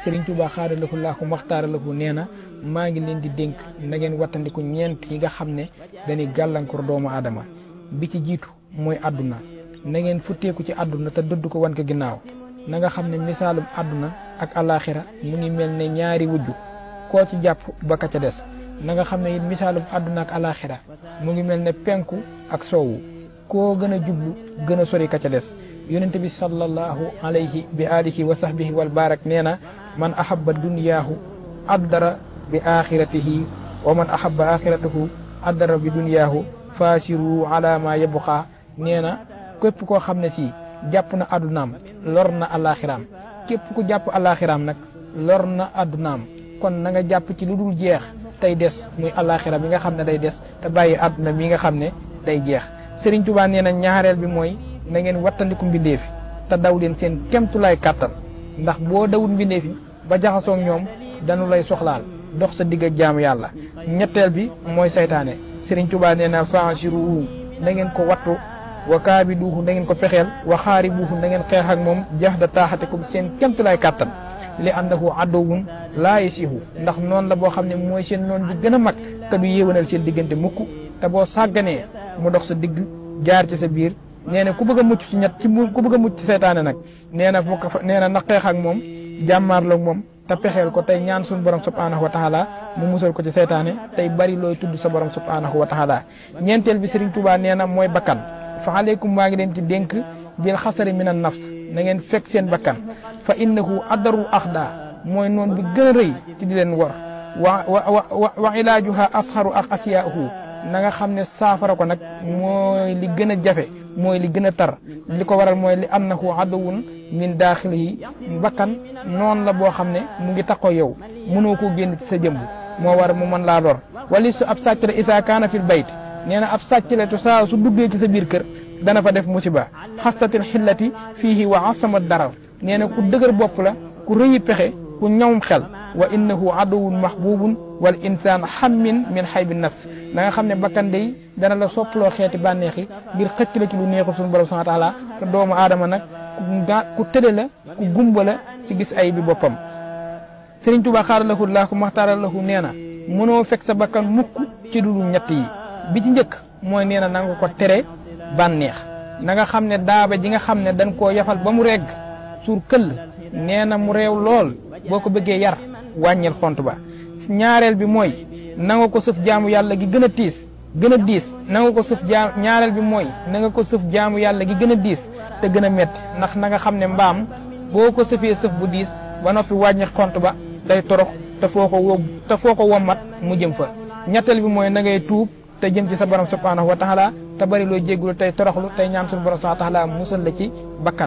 Serigne Touba xaadalahu laahu maxtaaralahu nee na maa ngi leen di dénk na ngeen wattandiku ñeent yi nga xam ne dañuy gàllankoor doomu aadama bi ci jiitu mooy àdduna na ngeen futteeku ci àdduna te dëdd ko wan ko ginnaaw na nga xam ne misaalum àdduna ak alaxira mu ngi mel ne ñaari wujju koo ci jàpp ba ka ca des na nga xam ne it misaalum àdduna ak alaxira mu ngi mel ne penku ak soowu koo gën a jublu gën a sori ka ca des yonente bi sallallahu alayhi bi alihi wa sahbihi wal barak nee na man ahabba dunyaahu addara bi axiratihi wa man ahabba axiratahu addara bi dunyaahu faasiru ala ma yabqa nee na képp koo xam ne si jàpp na addunaam lor na alaxiraam képp ku jàpp alaxiraam nag lor na addunaam kon na nga jàpp ci lu dul jeex tey des muy alaxira bi nga xam ne day des te bàyyi adduna mi nga xam ne day jeex Serigne Touba nee na ñaareel bi mooy na ngeen wattandiku mbindeefi te daw leen seen kemtulaay kàttan ndax boo dawul mbindeefi ba jaxasoog ñoom dañu lay soxlaal dox sa digg ak jaamu yàlla ñetteel bi mooy saytaane Serigne Touba nee na faasiru na ngeen ko wattu wa kaabiduuhu na ngeen ko pexeel wa xaaribuuhu na ngeen xeex ak moom jax da taaxatikum seen kemtulaay kàttan li annahu aduwwun laa yasihu ndax noonu la boo xam ne mooy seen noon bi gën a mag te du yéwénal seen diggante mukk te boo sàgganee mu dox sa digg jaar ci sa biir nee na ku bëgg a mucc ci ku bëgg a mucc ci seytaane nag nee na na xeex ak moom jàmmaarloog moom te pexeel ko tey ñaan suñu borom subhanahu wa taala mu musal ko ci seytaane tey bari looy tudd sa borom subhanahu wa taala ñeenteel bi Serigne Touba nee na mooy bakkan fa aleykum maa ngi leen ci dénk bil xasari min an nafs na ngeen fekk seen bakkan fa innahu addaru axda mooy noon bi gën a rëy ci di leen wor wa ilaajuha asxaru ak asiyaahu na nga xam ne saafara ko nag mooy li gën a jafe mooy li gën a tar li ko waral mooy li annahu aduwwun min daaxilihi bakkan noonu la boo xam ne mu ngi taxoo yow mënoo koo génn ci sa jëmb moo war mu mën laa lor walistu ab sàcc la isaa kaana fil bayt nee na ab sàcc la te saa su duggee ci sa biir kër dana fa def musiba xastatil xillati fiihi wa asama darar nee na ku dëgër bopp la ku rëyi pexe ku ñawum xel wa innahu aduwwun mahbubun wal insaan xammin min xaybi nafs da nga xam ne bakkan day dana la soppaloo xeeti bànneexi ngir xëcc la ci lu neexul suñu borom subhanahu wa taala te doomu aadama nag ku tële la ku gumba la ci gis ay bi boppam Serigne Touba xaadalahu laahu maxtaaralahu nee na mënoo fekk sa bakkan mukk ci dulu ñett yi bi ci njëkk mooy nee na nga ko tere bànneex na nga xam ne daaba ji nga xam ne dañ koo yafal ba mu regg suur këll nee na mu réew lool boo ko bëggee yar wàññil xont ba ñaareel bi mooy na nga ko sëf jaamu yàlla gi gën a diis na nga ko sëf ñaareel bi mooy na nga ko sëf jaamu yàlla gi gën a diis te gën a metti ndax na nga xam ne mbaam boo ko sëfee sëf bu diis ba noppi wàññi xont ba day torox te foo ko wommat mu jëm fa ñetteel bi mooy na ngay tuub te jëm ci sa borom subhanahu wa taala te bari loo jéggulu tey toroxlu tey ñaan suñu borom subhanahu wa taala musal la ci bakkan